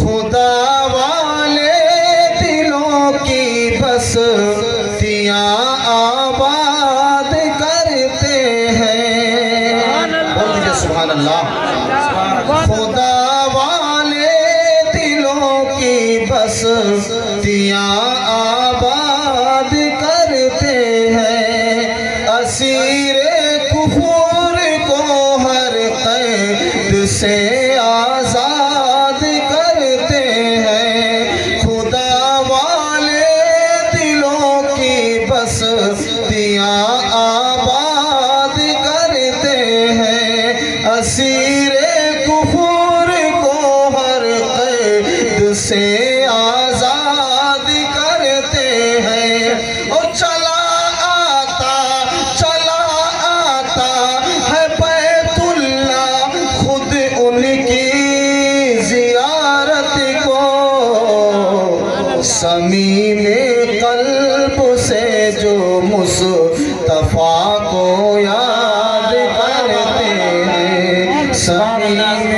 خدا والے دلوں کی بستیاں آباد کرتے ہیں. بول دیجئے سبحان اللہ. خدا والے دلوں کی بستیاں آباد کرتے ہیں. اسیر کفر کو ہر قید سے آزاد کرتے ہیں. خدا والے دلوں کی بستیاں آباد کرتے ہیں. اسیر کفر کو ہر قید سے آزاد کرتے ہیں. اور چلا آتا ہے بیت اللہ خود ان کی زیارت کو. صمیم قلب سے جو مصطفیٰ کو یاد کرتے ہیں. صمیم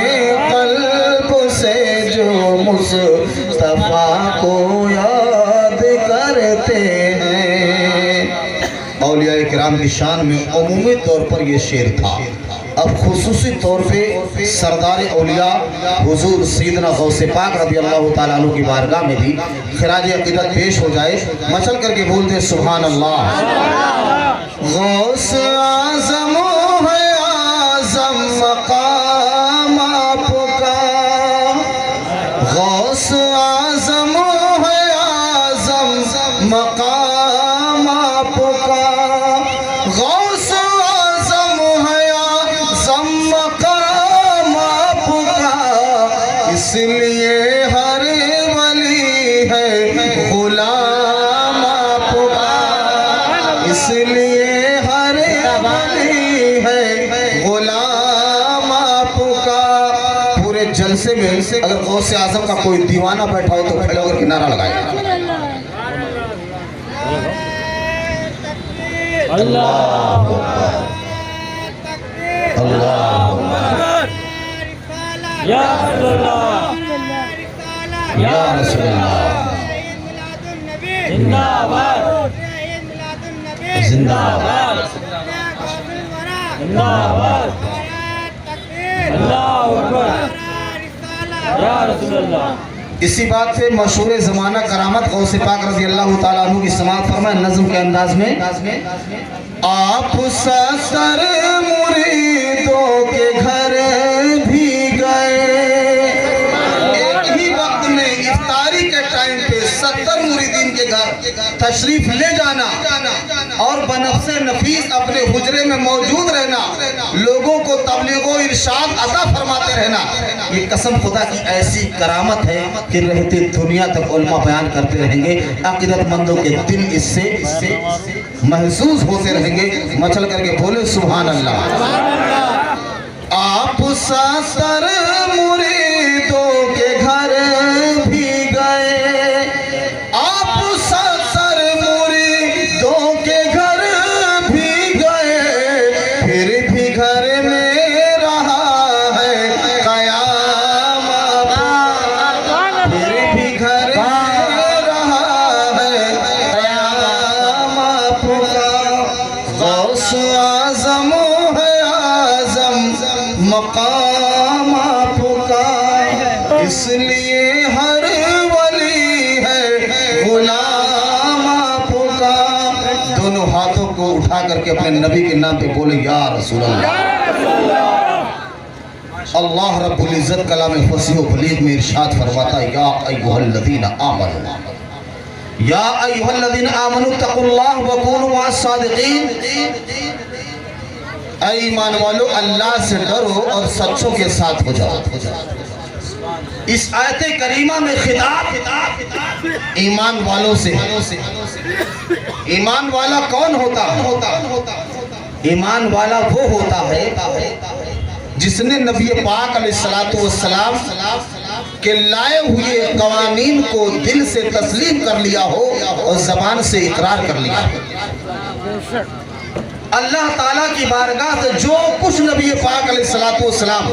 قلب سے جو مصطفیٰ کو یاد کرتے ہیں. اولیاء کرام کی شان میں عمومی طور پر یہ شعر تھا. اب خصوصی طور پہ سردار اولیاء حضور سیدنا غوث پاک رضی اللہ تعالیٰ عنہ کی بارگاہ میں بھی خراج عقیدت پیش ہو جائے. مچل کر کے بول دے سبحان اللہ. غوث اعظم ہے اعظم مقام آپ کا. غوث اعظم ہے اعظم مقام آپ کا. غوث اعظم ہے اعظم مقام آپ کا. اس لیے ہر ولی ہے غلام آپ کا. اس لیے ہر ولی ہے غلام آپ کا. پورے جلسے میں اگر غوث اعظم کا کوئی دیوانہ بیٹھا ہو تو کھڑے ہو کر کے نعرہ لگائے. اللہ اللہ یا رسول اللہ یا رسول اللہ. زندہ باد زندہ باد زندہ باد. اللہ اکبر یا رسول اللہ. اسی بات سے مشہور زمانہ کرامت غوث پاک رضی اللہ تعالیٰ عنہ کی سماعت فرمائے نظم کے انداز میں. آپ ستر مریدوں کے گھر بھی گئے. ایک ہی وقت میں افطاری کے ٹائم پہ 70 مریدین کے گھر تشریف لے جانا اور بنفس نفیس اپنے حجرے میں موجود رہنا, لوگوں کو تبلیغ و ارشاد عطا فرماتے رہنا. یہ قسم خدا کی ایسی کرامت ہے کہ رہتے دنیا تک علماء بیان کرتے رہیں گے. عقیدت مندوں کے دل اس سے محسوس ہوتے رہیں گے. مچل کر کے بولے سبحان اللہ. آپ 70 مریدوں کے گھر بھی گئے. آپ 70 مریدوں کے گھر بھی گئے. پھر بھی گھر میں رہا ہے قیام آپ کا. پھر بھی گھر میں رہا ہے قیام آپ کا. غوث اعظم ہے اعظم مقام آپ کا. اس لیے ہر ولی ہے غلام آپ کا. دونوں ہاتھوں کو اٹھا کر کے اپنے نبی کے نام پہ بولے یا رسول اللہ. اللہ رب العزت کلام فصیح و بلیغ میں ارشاد فرماتا ہے یا ایھا الذین آمنوا یا ایھا الذین آمنوا اتقوا اللہ وکونوا مع الصادقین. اے ایمان والو اللہ سے ڈرو اور سچوں کے ساتھ ہو جاؤ. اس آیت کریمہ میں خطاب ایمان والوں سے. ایمان والا کون ہوتا ہے؟ ایمان والا وہ ہوتا ہے جس نے نبی پاک علیہ السلام کے لائے ہوئے قوانین کو دل سے تسلیم کر لیا ہو اور زبان سے اقرار کر لیا. اللہ تعالیٰ کی بارگاہ سے جو کچھ نبی پاک علیہ السلام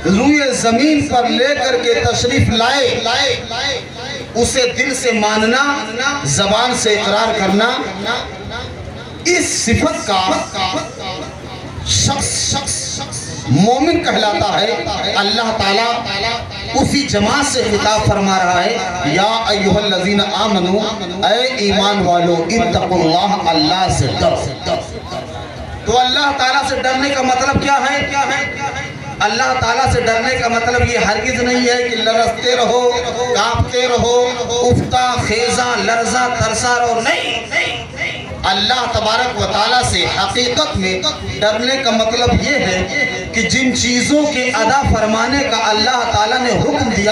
روئے زمین پر لے کر کے تشریف لائے، اسے دل سے ماننا، زبان سے اقرار کرنا، اس صفت کا شخص مومن کہلاتا ہے۔ اللہ تعالیٰ اسی جماعت سے خطاب فرما رہا ہے، یا ایھا الذین آمنو، اے ایمان والو، اتقوا اللہ، اللہ سے ڈرو۔ تو اللہ تعالیٰ سے ڈرنے کا مطلب کیا ہے؟ اللہ تعالیٰ سے ڈرنے کا مطلب یہ ہرگز نہیں ہے کہ لرزتے رہو، کانپتے رہو، افتہ خیزاں لرزاں ترسا رہو، نہیں۔ اللہ تبارک و تعالیٰ سے حقیقت میں ڈرنے کا مطلب یہ ہے کہ جن چیزوں کے ادا فرمانے کا اللہ تعالیٰ نے حکم دیا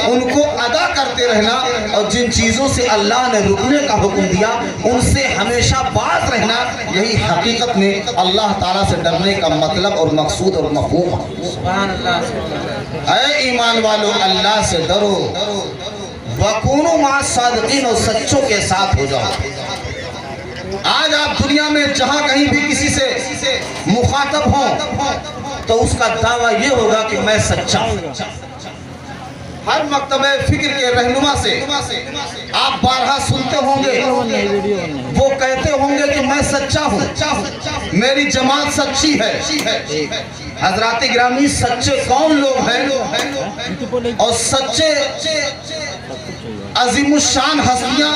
ان کو ادا کرتے رہنا، اور جن چیزوں سے اللہ نے رکنے کا حکم دیا ان سے ہمیشہ باز رہنا، یہی حقیقت میں اللہ تعالیٰ سے ڈرنے کا مطلب اور مقصود اور مفہوم ہے۔ اے ایمان والو، اللہ سے ڈرو، وَكُونُوا مَعَ الصَّادِقِينَ، اور سچوں کے ساتھ ہو جاؤ۔ آج آپ دنیا میں جہاں کہیں بھی کسی سے مخاطب ہوں تو اس کا دعویٰ یہ ہوگا کہ میں سچا ہوں۔ ہر مکتبہ فکر کے رہنما سے آپ بارہا سنتے ہوں گے، وہ کہتے ہوں گے کہ میں سچا ہوں، میری جماعت سچی ہے۔ حضرات گرامی، سچے کون لوگ ہیں؟ اور سچے عظیم الشان ہستیاں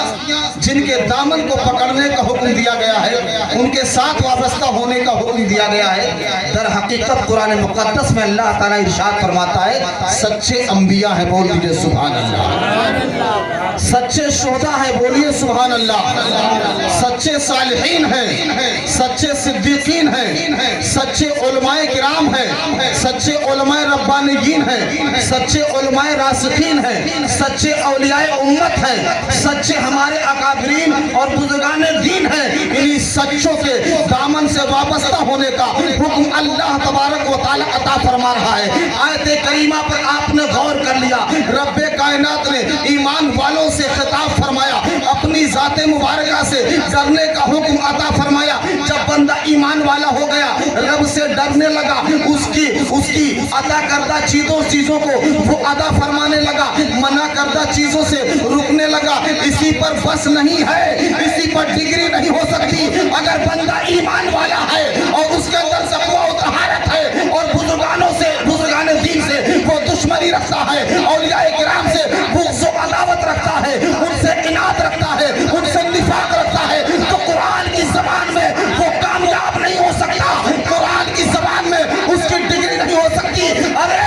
جن کے دامن کو پکڑنے کا حکم دیا گیا ہے، ان کے ساتھ وابستہ ہونے کا حکم دیا گیا ہے۔ در حقیقت قرآن مقدس میں اللہ تعالیٰ ارشاد فرماتا ہے، سچے انبیاء ہیں، بول دیجئے سبحان اللہ۔ سچے شہداء ہیں، بولیے سبحان اللہ۔ سچے صالحین ہیں، سچے صدیقین ہیں، سچے علماء کرام ہیں، سچے علماء ربانیین ہیں، سچے علماء راسخین ہیں، سچے اولیاء امت ہیں، سچے ہمارے اکابرین اور بزرگان دین ہیں۔ انہی سچوں کے دامن سے وابستہ ہونے کا حکم اللہ تبارک و تعالیٰ عطا فرما رہا ہے۔ آیت کریمہ پر آپ نے غور کر لیا، رب کائنات نے ایمان والوں سے خطاب فرمایا، اپنی ذات مبارکہ سے ڈرنے کا حکم عطا فرمایا۔ جب بندہ ایمان والا ہو گیا، رب سے ڈرنے لگا، اس کی عطا کردہ چیزوں کو وہ ادا فرمانے لگا، منع کردہ چیزوں سے رکنے لگا۔ اسی پر بس نہیں ہے، اسی پر ڈگری نہیں ہو سکتی۔ اگر بندہ ایمان والا ہے اور اس کے اندر تقویٰ و طہارت ہے اور بزرگان دین سے وہ دشمنی رکھتا ہے، اولیاء کرام سے بغض و عداوت رکھتا ہے، ان سے اناد رکھتا ہے، ان سے نفاق رکھتا ہے، تو قرآن کی زبان میں وہ کامیاب نہیں ہو سکتا، قرآن کی زبان میں اس کی ڈگری نہیں ہو سکتی۔ ارے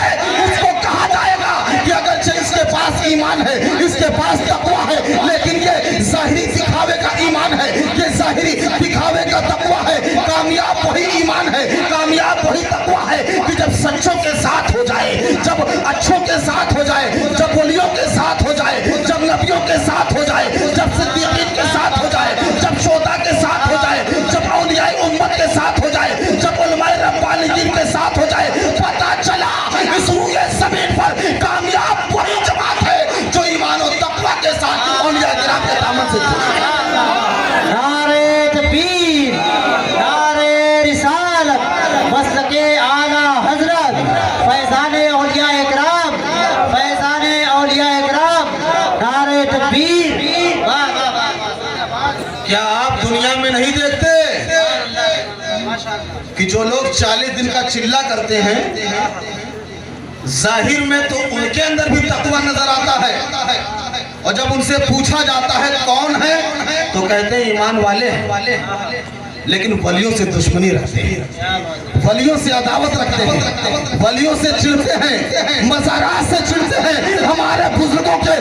اس کو کہا جائے گا کہ اگرچہ اس کے پاس ایمان ہے، اس کے پاس تقویٰ ہے، لیکن یہ ظاہری دکھاوے کا ایمان ہے، یہ ظاہری دکھاوے کا تقویٰ ہے۔ کامیاب وہی ایمان ہے، کامیاب وہی تقویٰ ہے کہ جب سچوں کے ساتھ ہو جائے، جب اچھوں کے ساتھ ہو جائے، جب ولیوں کے ساتھ ہو جائے، جب نبیوں کے ساتھ ہو جائے، جب صدیقین کے ساتھ ہو جائے، جب شہداء کے ساتھ ہو جائے، جب اولیاء امت کے ساتھ ہو جائے، جب علماء ربانیین کے ساتھ ہو جائے، پتہ چلا اس روئے زمین پر کامیاب وہی جماعت ہے جو ایمان و تقویٰ کے ساتھ اولیاء کرام کے دامن سے جڑی ہے۔ نعرہ تکبیر، نعرہ رسالت، مسلک اعلیٰ حضرت فیضان اولیاء اکرام، فیضان اولیاء اکرام، نعرہ تکبیر۔ کیا آپ دنیا میں نہیں دیکھتے کہ جو لوگ 40 دن کا چلہ کرتے ہیں، ظاہر میں تو ان کے اندر بھی تقویٰ نظر آتا ہے، اور جب ان سے پوچھا جاتا ہے کون ہے تو کہتے ہیں ایمان والے ہیں، لیکن ولیوں سے دشمنی رکھتے ہیں، ولیوں سے عداوت رکھتے ہیں، ولیوں سے چڑھتے ہیں، مزارات سے چڑھتے ہیں، ہمارے بزرگوں کے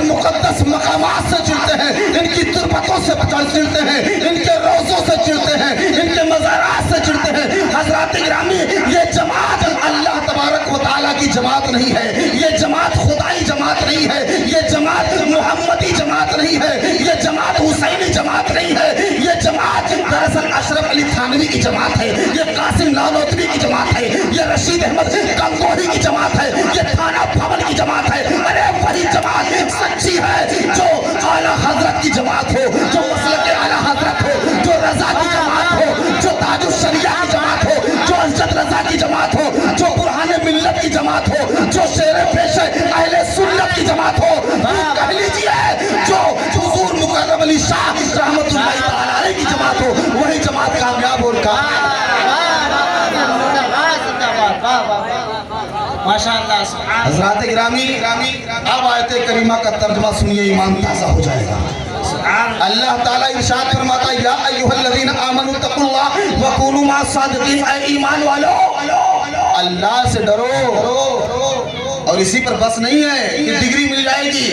مقدس مقامات سے چڑھتے ہیں، ان کی تربتوں سے چڑھتے ہیں، ان کے روضوں سے چڑھتے ہیں، ان کے مزارات سے چڑھتے ہیں۔ حضرات گرامی، یہ جماعت اللہ تبارک و تعالیٰ کی جماعت نہیں ہے، یہ جماعت خدائی جماعت نہیں ہے، یہ جماعت محمدی جماعت نہیں ہے، یہ جماعت حسینی جماعت نہیں ہے، یہ جماعت دراصل اشرف علی تھانوی کی جماعت ہے، یہ قاسم نانوتوی کی جماعت ہے، یہ رشید احمد گنگوہی کی جماعت ہے، یہ تھانہ بھون کی جماعت ہے۔ ارے وہی جماعت سچی ہے جو اعلیٰ حضرت کی جماعت ہو، جو مسلک اعلیٰ حضرت ہو، جو رضا کی جماعت ہو، جو تاج الشریعہ کی جماعت ہو، جو اسجد رضا کی جماعت ہو، جو برہان ملت کی جماعت ہو، जमात हो, कह लीजिए जो हुजूर मुकर्रम अली शाह रहमतुल्लाहि तआला अलैहि की जमात हो, वही जमात कामयाब और माशाअल्लाह। हज़रात गिरामी, अब आयत करीमा का तर्जुमा सुनिए, ईमान ताज़ा हो जाएगा। अल्लाह ताला इरशाद फरमाता है, या अय्युहल्लज़ीना आमनू तक़ुल्लाह व कूनू मअस-सादिक़ीन, ऐ ईमान वालो अल्लाह से डरो। और इसी पर बस नहीं है कि डिग्री मिल जाएगी,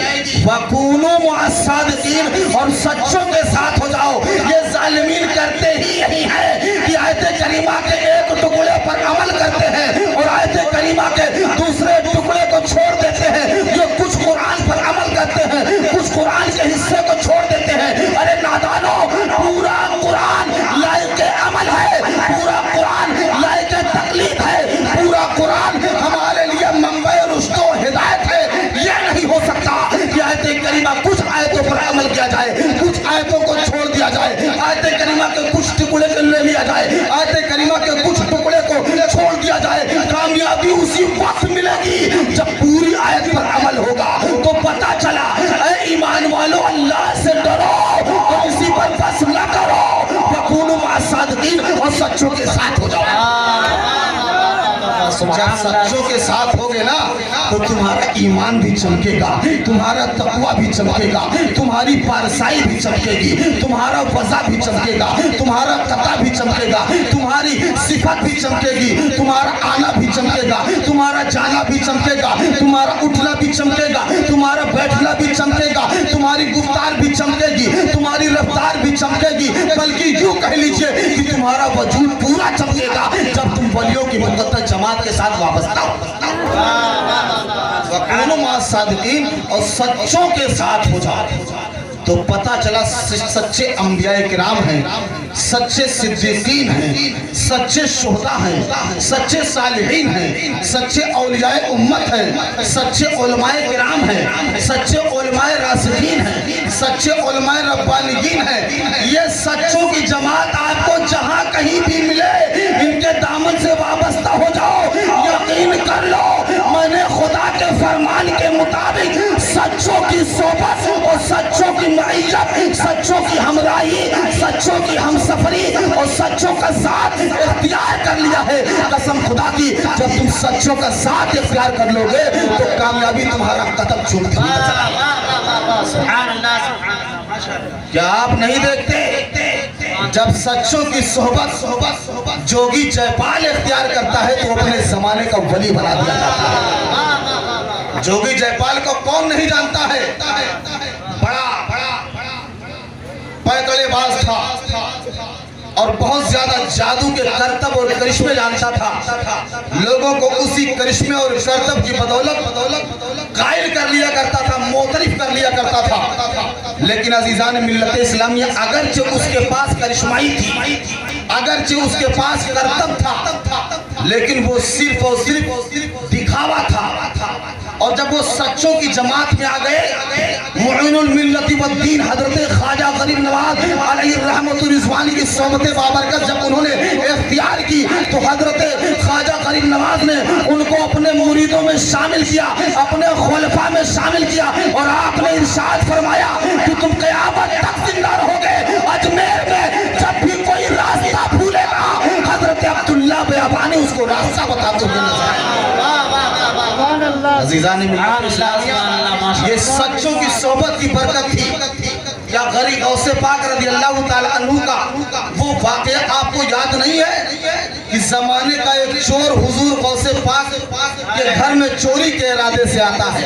वकूनू मअस-सादिक़ीन, और सच्चों के साथ हो जाओ। ये जालिमीन करते ही यही है कि आयत करीमा के एक टुकड़े पर अमल करते हैं और आयत करीमा के दूसरे टुकड़े को छोड़ देते हैं। ये कुछ कुरान पर अमल करते हैं, कुछ कुरान के हिस्से को छोड़ देते हैं। अरे नादानो, पूरा कुरान लायक अमल है, पूरा कुरान लायक तकलीफ है, पूरा कुरान हमारे लिए मंबे रुश्तो हिदायत है। ये नहीं हो सकता कि आयत करीमा कुछ आयतों पर अमल किया जाए, कुछ आयतों को छोड़ दिया जाए, आयत करीमा के कुछ टुकड़े को ले लिया जाए, आयत करीमा के कुछ टुकड़े को छोड़ दिया जाए। कामयाबी उसी वक्त मिलेगी जब पूरी आयत पर अमल होगा। तो पता चला, ऐ ईमान वालों अल्लाह से डरो और इसी पर बस न करो, वकूनू मअस-सादिक़ीन, और सच्चों के साथ हो जाओ। जब सच्चों के साथ होगे ना तो तुम्हारा ईमान भी चमकेगा, तुम्हारा तकवा भी चमकेगा, तुम्हारी पारसाई भी चमकेगी, तुम्हारा वज़ा भी चमकेगा, तुम्हारा कता भी चमकेगा, तुम्हारी सिफत भी चमकेगी, तुम्हारा आना भी चमकेगा, तुम्हारा जाना भी चमकेगा, तुम्हारा उठना भी चमकेगा, तुम्हारा बैठना भी चमकेगा, तुम्हारी गुफ्तार भी चमकेगी, तुम्हारी रफ्तार भी चमकेगी। बल्कि यूँ कह लीजिए कि तुम्हारा वजूद पूरा चमकेगा जब तुम वलियों की मुक़द्दस जमात के साथ वाबस्ता हो। वकूनू मअस-सादिक़ीन, और सच्चों के साथ हो जाओ। तो पता चला सच्चे अंबियाए किराम हैं, सच्चे सिद्दीकीन हैं, सच्चे शुहदा हैं, सच्चे सालिहीन हैं, सच्चे औलियाए उम्मत हैं, सच्चे उलमाए किराम हैं, सच्चे उलमाए रासिखीन हैं, सच्चे उलमाए रब्बानियीन हैं। ये सच्चों की जमात आपको जहां कहीं भी मिले, इनके दामन से वाबस्ता हो जाओ। यकीन कर लो, मैंने खुदा के फरमान के मुताबिक सच्चों की सोबत और सच्चों की मईयत, सच्चों की हमराही, सच्चों की हमसफरी और सच्चों का साथ इख्तियार कर लिया है। कसम खुदा की, जब तुम सच्चों का साथ इख्तियार कर लोगे तो कामयाबी तुम्हारा कदम चूमती हुई नजर आएगी। क्या आप नहीं देखते, जब सच्चों की सोहबत जोगी जयपाल इख्तियार करता है तो अपने जमाने का वली बना दिया जाता है। जोगी जयपाल को कौन नहीं जानता है? बड़ा पैकड़ेबाज था और बहुत ज्यादा जादू के करतब और करिश्मे जानता था। लोगों को उसी करिश्मे और करतब की बदौलत कायल कर लिया करता था, मोतरिफ कर लिया करता था। लेकिन अजीजान मिल्लत इस्लामिया, अगरचे उसके पास करिश्माई थी, अगरचे उसके पास करतब था, लेकिन वो सिर्फ और सिर्फ दिखावा था। और जब वो सच्चों की जमात में आ गए, मुईनुल मिल्लत व दीन हजरत ख्वाजा गरीब नवाज अलैहि रहमतुर रिज़वानी की सोबत बाबरकत जब उन्होंने इख्तियार की तो हजरत ख्वाजा गरीब नवाज ने उनको अपने मुरीदों में शामिल किया, अपने खुलफा में शामिल किया, और आपने इरशाद फरमाया कि तुम क़यामत तक जिंदा रहोगे। अजमेर में जब भी कोई रास्ता भूलेगा, हजरत अब्दुल्ला बियाबानी उसको रास्ता बताते हुए नजर आएंगे। ये सच्चों की सोबत की बरकत थी। या गरीब गौसे पाक रज़ी अल्लाह ताला अन्हु का वो वाक़या आपको याद नहीं है कि जमाने का एक चोर हुजूर गौसे पाक के घर में चोरी के इरादे से आता है।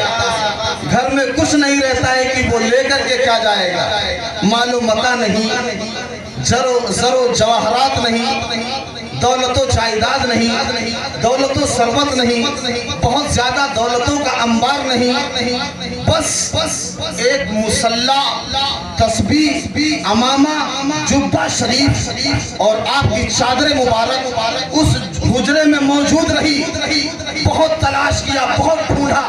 घर में कुछ नहीं रहता है कि वो लेकर के क्या जाएगा, मालो मता नहीं, जरो जवाहरात नहीं, दौलतो जायदाद नहीं, दौलतो सरबत नहीं, बहुत ज्यादा दौलतों का अंबार नहीं, बस एक मुसल्ला, तस्बीह, अमामा, जुब्बा शरीफ और आपकी चादर मुबारक उस हुजरे में मौजूद रही। बहुत तलाश किया, बहुत ढूंढा,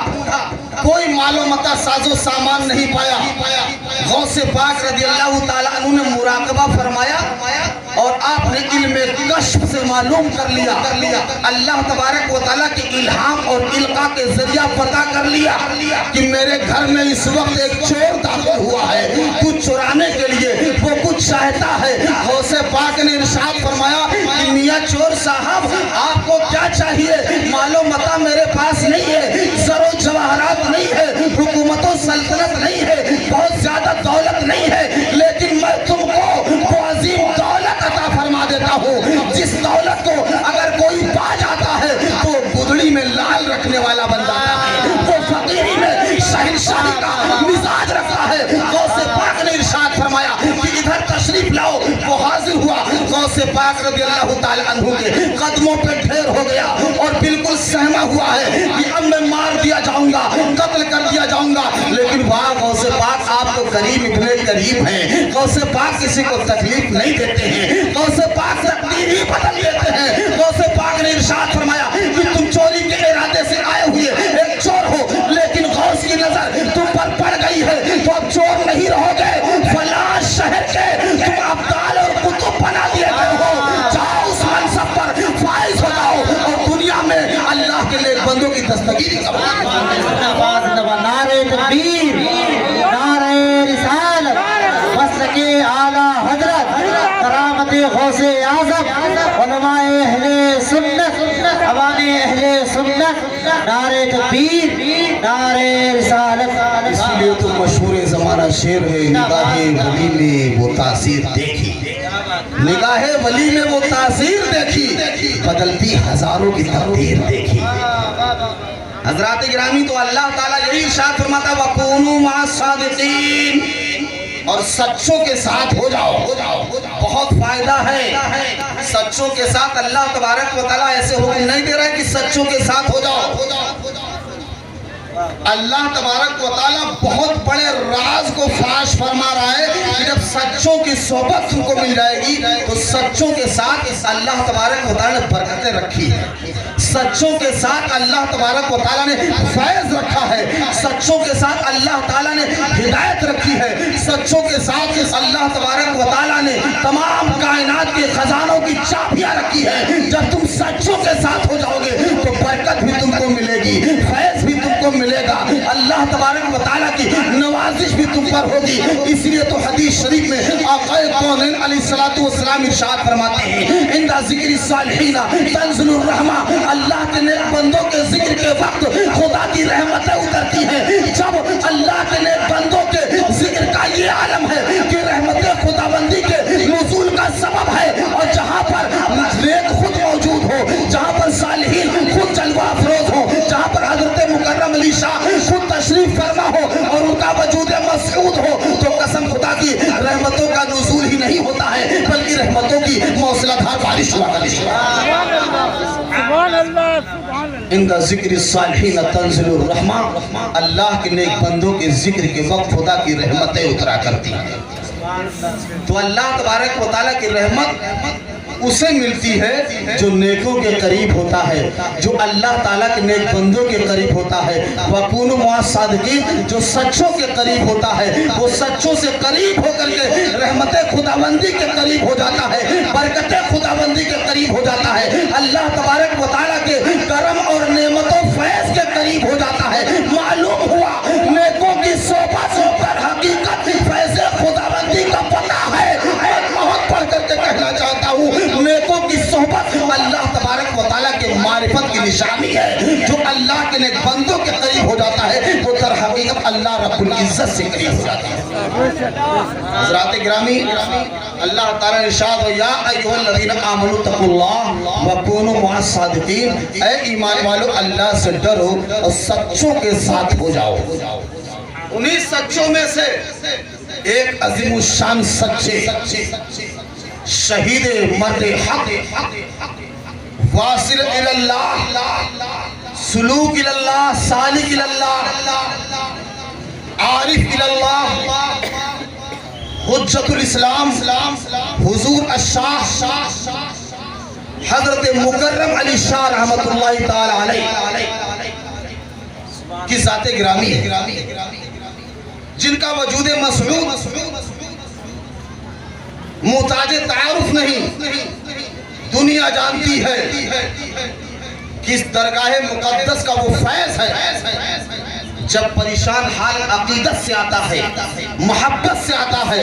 کوئی मालो मता साजो सामान नहीं पाया। गौस पाक रज़ी अल्लाह ताला अन्हु ने मुराकबा फरमाया और आपने इल्म कश्फ से मालूम कर लिया, अल्लाह तबारक व तआला के इल्हाम और इल्का के जरिया पता कर लिया कि मेरे घर में इस वक्त एक चोर दाखिल हुआ है, कुछ चुराने के लिए वो कुछ चाहता है। गौस पाक ने इरशाद फरमाया कि मियाँ चोर साहब आपको क्या चाहिए? मालो मता मेरे पास नहीं है, जरो जवाहरात नहीं है, हुकूमतों सल्तनत नहीं है, बहुत ज्यादा दौलत नहीं है, लेकिन मैं तुमको वो अजीम दौलत अता फरमा देता हूँ जिस दौलत को अगर कोई पा जाता है तो गुदड़ी में लाल रखने वाला बन जाता है, वो फकीरी में शहंशाही का मिजाज रखता है। गौसे पाक ने इरशाद फरमाया कि इधर तशरीफ लाओ। वो हाजिर हुआ, गौसे पाक रज़ी अल्लाह ताला अन्हु के कदमों पे ढेर हो गया और बिल्कुल सहमा हुआ है कि अब मैं मार दिया जाऊंगा, कत्ल कर दिया जाऊंगा। लेकिन वाह गौसे पाक आप तो करीब इतने करीब हैं, गौसे पाक किसी को तकलीफ नहीं देते हैं, गौसे पाक तकदीर ही बदल देते हैं। गौसे पाक ने इरशाद फरमाया कि तुम चोरी के इरादे से आए हुए एक चोर हो, लेकिन गौस की नजर तुम पर पड़ गई है तो अब चोर नहीं रहोगे, फलां शहर के तुम अब्दाल और कुतुब बना दिए गए हो। जाओ उस मनसब पर फाइज हो जाओ और दुनिया में अल्लाह के नेक बंदों की दस्तगीरी करो। नारे तकबीर, नारे रिसालत, मसलके आला हजरत, करामते गौसे आज़म, उलमाए अहले सुन्नत, अवाने अहले सुन्नत, नारे तकबीर, नारे रिसालत। इसलिए तो मशहूर ज़माना शेर है, निगाहे वली में वो तासीर देखी, निगाहे वली में वो तासीर देखी, बदलती हजारों की तकदीर देखी। हजरात गिरामी तो अल्लाह ताला यही इरशाद फरमाता वकूनू मास सादिकीन, और सच्चों के साथ हो जाओ, बहुत फायदा है सच्चों के साथ। अल्लाह तबारक व तआला ऐसे हुक्म नहीं दे रहा है कि सच्चों के साथ हो जाओ। अल्लाह तबारक व तआला बहुत बड़े राज को फाश फरमा रहा है कि जब सच्चों की सोबत तुमको मिल जाएगी तो सच्चों के साथ इस अल्लाह तबारक व तआला ने बरकतें रखी है, सच्चों के साथ अल्लाह तबारक व तआला ने फैज रखा है, सच्चों के साथ अल्लाह ताला ने हिदायत रखी है, सच्चों के साथ इस अल्लाह तबारक व तआला ने तमाम कायनात के खजानों की चाबियां रखी है। जब तुम सच्चों के साथ हो जाओगे तो बरकत भी तुमको मिलेगी, फैज भी तुमको मिलेगा, अल्लाह तबारक व तआला की नवाजिश भी तुम पर होगी। इसलिए तो हदीस शरीफ में आक़ाए कौनैन अलैहिस्सलातु वस्सलाम इरशाद फरमाते हैं इंदा ज़िक्रि सालिहीना तंज़िलुर रहमा, अल्लाह के नेक बंदों के जिक्र के वक्त खुदा की रहमतें उतरती हैं। जब अल्लाह के नेक बंदों के जिक्र का ये आलम है कि रहमतें खुदाबंदी के नुज़ूल का सबब है, और जहाँ पर नेक खुद मौजूद हो, जहाँ पर सालिहीन खुद जलवा अफरोज हो, जहाँ पर हज़रत मुकर्रम अली शाह खुद तशरीफ फरमा हो और उनका वजूद मसऊद हो, तो कसम खुदा की रहमतों का नुज़ूल ही नहीं होता है बल्कि रहमतों की मौसलाधार बारिश हुआ करती है। इंदा ज़िक्रि सालिहीन तंज़िलुर रहमा, अल्लाह के नेक बंदों के जिक्र के वक्त खुदा की रहमतें उतरा करती हैं। तो अल्लाह तबारक व तआला की रहमत उसे मिलती है जो नेकों के करीब होता है, जो अल्लाह ताला के नेक बंदों के करीब होता है। वकूनू मास सादिकीन, जो सच्चों के करीब होता है वो सच्चों से करीब होकर के रहमतें खुदाबंदी के करीब हो जाता है, बरकतें खुदाबंदी के करीब हो जाता है, अल्लाह तबारक व तआला के करम और नेमतों फैज के करीब हो जाता है। मालूम हुआ नेकों की सोबत पर हकीकत फैज़ खुदाबंदी का पता है। बहुत पढ़ करके कहना चाहता हूँ नेकों की सोहबत अल्लाह तबारक व तआला के मारिफत की निशानी है। जो अल्लाह के नेक बंदों के करीब हो जाता है वो दर हकीकत अल्लाह रब्बुल इज्जत से करीब हो जाता है। हज़रात गिरामी, अल्लाह ताला ने इरशाद या अय्युहल्लज़ीना आमनू तक़ुल्लाह व कूनू मास सादिकीन, ऐ ईमान वालों अल्लाह से डरो और सच्चों के साथ हो जाओ। उन्हीं सच्चों में से एक अज़ीमुश्शान सच्चे शहीद मर्द हक वासिल इलल्लाह सुलूक इलल्लाह सालिक इलल्लाह आरिफ इलल्लाह हुज्जतुल इस्लाम हुजूर अश-शाह हजरत मुकर्रम अली शाह रहमतुल्लाहि ताला अलैह کی ذات گرامی ہے، جن کا وجود مسعود محتاج تعارف نہیں، دنیا جانتی ہے کس درگاہ مقدس کا وہ فیض ہے۔ جب پریشان حال عقیدت سے آتا ہے، محبت سے آتا ہے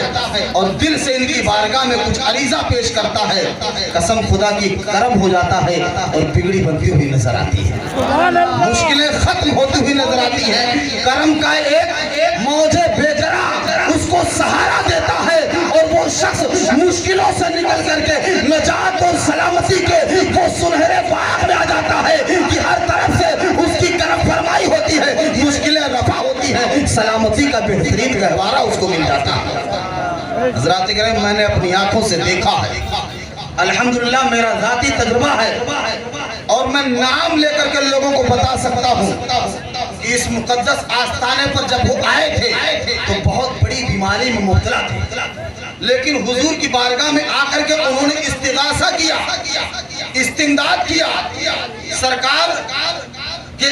اور دل سے ان کی بارگاہ میں کچھ عریضہ پیش کرتا ہے، قسم خدا کی کرم ہو جاتا ہے اور بگڑی بنتی ہوئی نظر آتی ہے، مشکلیں ختم ہوتی ہوئی نظر آتی ہیں۔ کرم کا ایک موج بیجرا اس کو سہارا دیتا ہے اور وہ شخص مشکلوں سے نکل کر کے نجات اور سلامتی کے وہ سنہرے باغ میں آ جاتا ہے کہ ہر طرف سے اس کی کرم فرمائی ہوتی ہے، مشکلیں رفع ہوتی ہے، سلامتی کا بہترین گہوارہ اس کو مل جاتا ہے۔ حضرات کرام، میں نے اپنی آنکھوں سے دیکھا ہے، الحمدللہ میرا ذاتی تجربہ ہے اور میں نام لے کر کے لوگوں کو بتا سکتا ہوں کہ اس مقدس آستانے پر جب وہ آئے تھے تو بہت بڑی بیماری میں مبتلا تھے، لیکن حضور کی بارگاہ میں آ کر کے انہوں نے استغاثہ کیا، استمداد کیا، سرکار کہ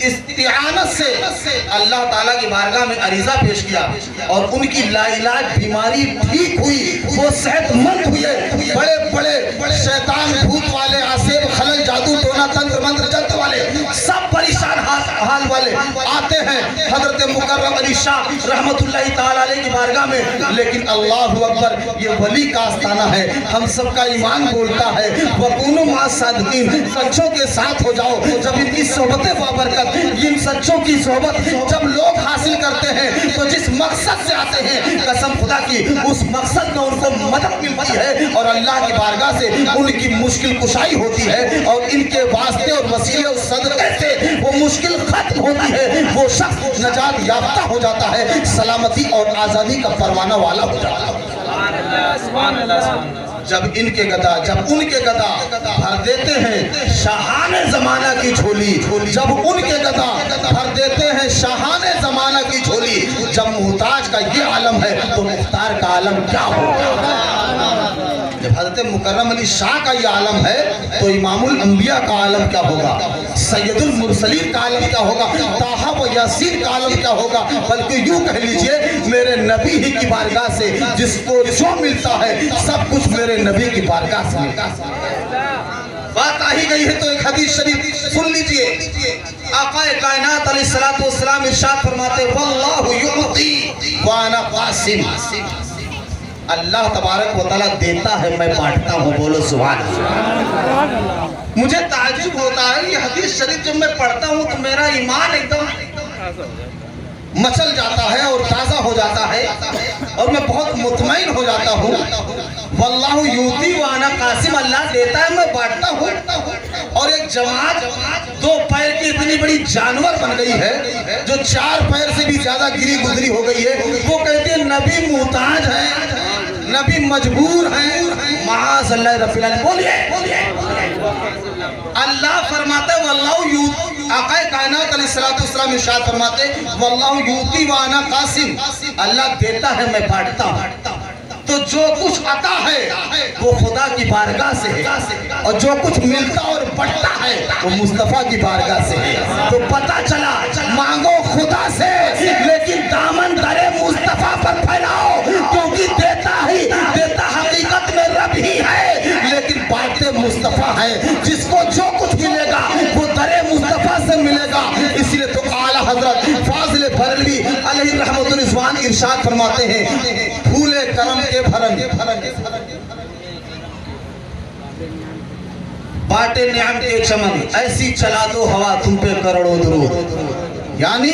استعانت سے اللہ تعالیٰ کی بارگاہ میں عریضہ پیش کیا اور ان کی لا علاج بیماری ٹھیک ہوئی، وہ صحت مند ہوئے۔ بڑے بڑے شیطان بھوت والے، عصیب خلل جادو ٹونا تنتر منتر جنت والے، سب پریشان حال والے آتے ہیں حضرت مکرم علی شاہ رحمت اللہ تعالیٰ علیہ کی بارگاہ میں، لیکن اللہ اکبر، یہ ولی کا آستانہ ہے، ہم سب کا ایمان بولتا ہے وَكُونُوا مَعَ الصَّادِقِينَ، سچوں کے ساتھ ہو جاؤ۔ جب ان کی صحبت بابرکت، ان سچوں کی صحبت جب لوگ حاصل کرتے ہیں تو جس مقصد سے آتے ہیں، قسم خدا کی اس مقصد میں ان کو مدد ملتی ہے اور اللہ کی بارگاہ سے ان کی مشکل کشائی ہوتی ہے اور ان کے واسطے اور وسیلے اور صدقے سے وہ مشکل ختم ہوتی ہے، وہ شخص نجات یافتہ ہو جاتا ہے، سلامتی اور آزادی کا پروانہ والا ہو جاتا ہے۔ جب ان کے گدا بھر دیتے ہیں شاہان زمانہ کی جھولی، جب ان کے گدا بھر دیتے ہیں شاہان زمانہ کی جھولی، جب محتاج کا یہ عالم ہے تو مختار کا عالم کیا ہوگا؟ جب حضرت مکرم علی شاہ کا یہ عالم ہے تو امام الانبیاء کا عالم کیا ہوگا؟ سید المرسلین کا عالم کیا ہوگا؟ طٰہٰ و یاسین کا عالم کیا ہوگا؟ بلکہ یوں کہہ لیجئے میرے نبی ہی کی بارگاہ سے جس کو جو ملتا ہے سب کچھ میرے نبی کی بارگاہ سے ملتا ہے۔ بات آ ہی گئی ہے تو ایک حدیث شریف سن لیجئے، آقا کائنات علیہ السلام ارشاد فرماتے واللہ یعطی وانا قاسم، اللہ تبارک و تعالیٰ دیتا ہے میں بانٹتا ہوں، بولو سبحان اللہ۔ مجھے تعجب ہوتا ہے یہ حدیث شریف جب میں پڑھتا ہوں تو میرا ایمان ایک دم مچل جاتا ہے اور تازہ ہو جاتا ہے اور میں بہت مطمئن ہو جاتا ہوں۔ واللہ یعطی وانا قاسم، اللہ دیتا ہے میں بانٹتا ہوں۔ اور ایک جماعت دو پیر کی اتنی بڑی جانور بن گئی ہے جو چار پیر سے بھی زیادہ گری گزری ہو گئی ہے، وہ کہتے ہیں نبی محتاج ہے، نبی مجبور ہیں، معاذ اللہ رب العالمین۔ بولیے اللہ فرماتا ہے واللہ یعطی، آقا کائنات علیہ السلام ارشاد فرماتے واللہ یعطی وانا قاسم، اللہ دیتا ہے میں بانٹتا ہوں۔ تو جو کچھ عطا ہے وہ خدا کی بارگاہ سے ہے اور جو کچھ ملتا اور بڑھتا ہے وہ مصطفیٰ کی بارگاہ سے ہے۔ تو پتہ چلا مانگو خدا سے لیکن دامن در مصطفیٰ پر پھیلاؤ، کیونکہ دیتا حقیقت میں رب ہی ہے لیکن بانٹتے مصطفیٰ ہے، جس کو جو کچھ ملے گا وہ در مصطفیٰ سے ملے گا۔ اس لیے تو اعلیٰ حضرت فاضل بریلوی علیہ رحمت الرضوان ارشاد فرماتے ہیں پھولے کرم کے بھرن باٹے نعم کے چمن، ایسی چلا دو ہوا تم پہ کروڑوں درود۔ یعنی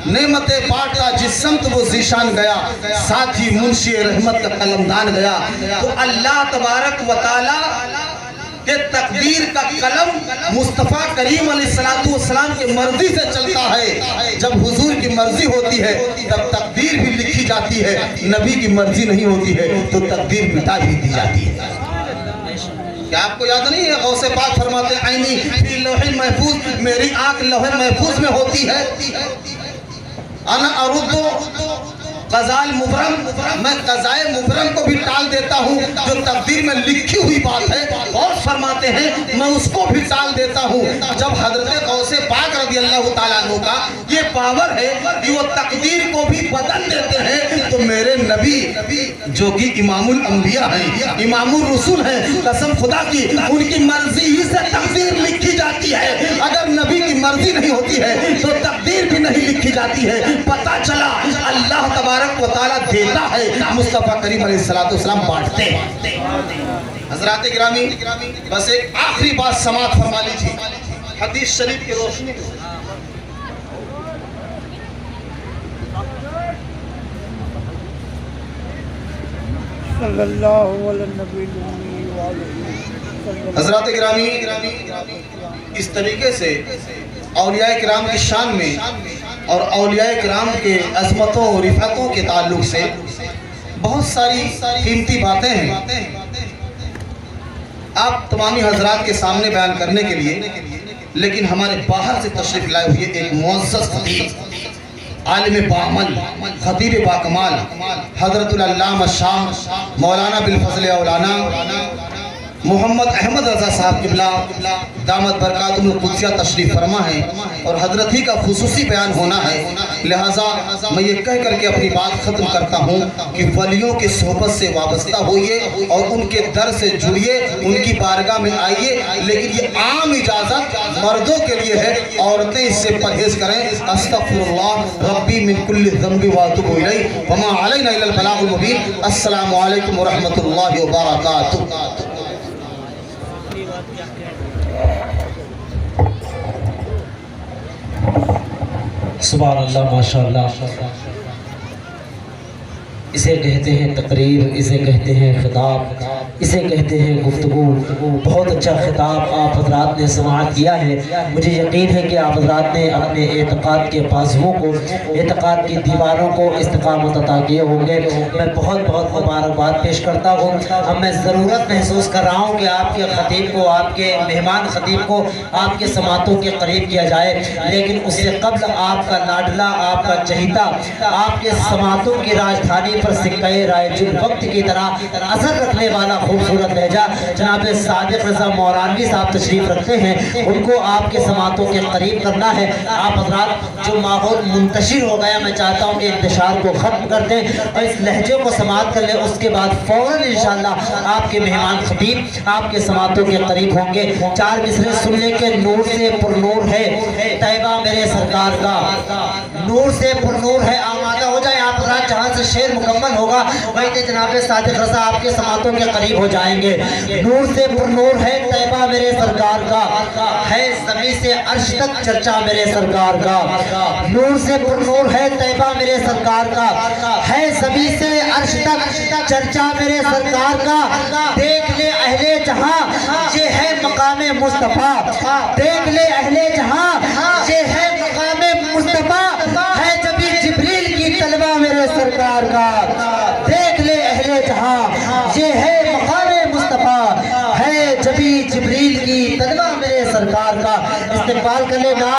نعمت بانٹا جس سمت وہ ذیشان گیا، ساتھ ہی منشی رحمت کا قلمدان گیا۔ تو اللہ تبارک و تعالی کہ تقدیر کا قلم مصطفیٰ کریم علیہ السلام کی مرضی سے چلتا ہے، جب حضور کی مرضی ہوتی ہے تب تقدیر بھی لکھی جاتی ہے، نبی کی مرضی نہیں ہوتی ہے تو تقدیر مٹا بھی دی جاتی ہے۔ کیا آپ کو یاد نہیں ہے غوث پاک فرماتے عینی فی لوح محفوظ، میری آنکھ لوح محفوظ میں ہوتی ہے، انا ارد क़ज़ाए मुबरम, मैं क़ज़ाए मुबरम को भी टाल देता हूँ। जो तकदीर में लिखी हुई बात है, और फरमाते हैं मैं उसको भी टाल देता हूँ। जब हज़रत ग़ौसे पाक रज़ी अल्लाह ताला अन्हु का ये पावर है कि वो तकदीर को भी बदल देते हैं, तो मेरे नबी जो कि इमामुल अंबिया हैं, इमामुल रसूल हैं, कसम खुदा की उनकी मर्जी ही से तकदीर लिखी जाती है। अगर नबी की मर्जी नहीं होती है तो तकदीर भी नहीं लिखी जाती है। पता चला अल्लाह तबारक व तआला देता है, मुस्तफ़ा करीम अलैहिस्सलाम बांटते हैं। हज़रात गिरामी, बस एक आखिरी बात समाअत फरमा लीजिए हदीस शरीफ की रोशनी में। हज़रात गिरामी, इस तरीके से औलिया किराम की शान में और औलिया किराम के अज़मतों और रिफ़अतों के ताल्लुक से बहुत सारी कीमती बातें हैं। आप तमामी हज़रात के सामने बयान करने के लिए, लेकिन हमारे बाहर से तशरीफ़ लाए हुए एक मुअज़्ज़ज़ ख़तीब, आलिम बामल, ख़तीब बाकमाल, हज़रतुल अल्लामा शाह मौलाना बिलफ़ज़ल औलाना मोहम्मद अहमद रज़ा साहब क़िबला दामत बरकातुहुल क़ुद्सिया तशरीफ़ फरमा है, और हज़रत ही का खुसूसी बयान होना है। लिहाजा मैं ये कह करके अपनी बात ख़त्म करता हूँ कि वलियों की सोहबत से वाबस्ता होइए और उनके दर से जुड़िए, उनकी बारगाह में आइए। लेकिन ये आम इजाज़त मर्दों के लिए है, औरतें इससे परहेज़ करें। अस्तग़फिरुल्लाह रब्बी मिन कुल्लि ज़ंबि व अतूबु इलैहि व मा अलैना इल्लल बलागुल मुबीन। अस्सलामु अलैकुम व रहमतुल्लाहि व बरकातुहू। सुभान अल्लाह, माशाअल्लाह। इसे कहते हैं तकरीर, इसे कहते हैं खिताब, इसे कहते हैं गुफ्तगू। बहुत अच्छा खिताब आप हज़रात ने समाअत किया है। मुझे यकीन है कि आप हज़रात ने अपने एतक़ाद के बाजुओं को, एतक़ाद की दीवारों को इस्तिक़ामत अता किए होंगे। मैं बहुत बहुत मुबारकबाद पेश करता हूँ। अब मैं ज़रूरत महसूस कर रहा हूँ कि आपके ख़तीब को, आपके मेहमान ख़तीब को आपके समातों के करीब किया जाए, लेकिन उससे कब्ल आपका लाडला, आपका चहीता, आपके समातों की राजधानी पर सिक्के रायजुल वक्त की तरह असर रखने वाला खूबसूरत लहजा जनाब सादिक रज़ा मौलानवी साहब तशरीफ़ रखते हैं, उनको आपके समातों के करीब करना है। आप हज़रात जो माहौल मुंतशिर हो गया, मैं चाहता हूँ कि इंतशार को ख़त्म कर दें और इस लहजे को समाअत कर लें। उसके बाद फ़ौरन इंशाअल्लाह आपके मेहमान ख़तीब आपके समातों के करीब होंगे। चार मिसरे सुनने के नूर से पुरनूर है तैबा मेरे सरकार का, नूर से पुरनूर है। आमादा हो जाए आप हज़रात, जहाँ से शेर मुकम्मल होगा वहीं से जनाब सादिक रज़ा आपके समातों के करीब हो जाएंगे। नूर से पुरनूर है तैबा मेरे सरकार का, है ज़मीन से अर्श तक चर्चा मेरे सरकार का। नूर से पुरनूर है तैबा मेरे सरकार का, है ज़मीन से अर्श तक चर्चा मेरे सरकार का। देख ले अहले जहां ये है मकामे मुस्तफ़ा, देख ले अहले जहां ये है मकामे मुस्तफ़ा, है जबी जिब्रील की तलवा मेरे सरकार का। देख ले अहले जहां ये है मकामे मुस्तफ़ा, है जबी जिब्रील की तलवा मेरे सरकार का। इस्तेमाल कर लेना।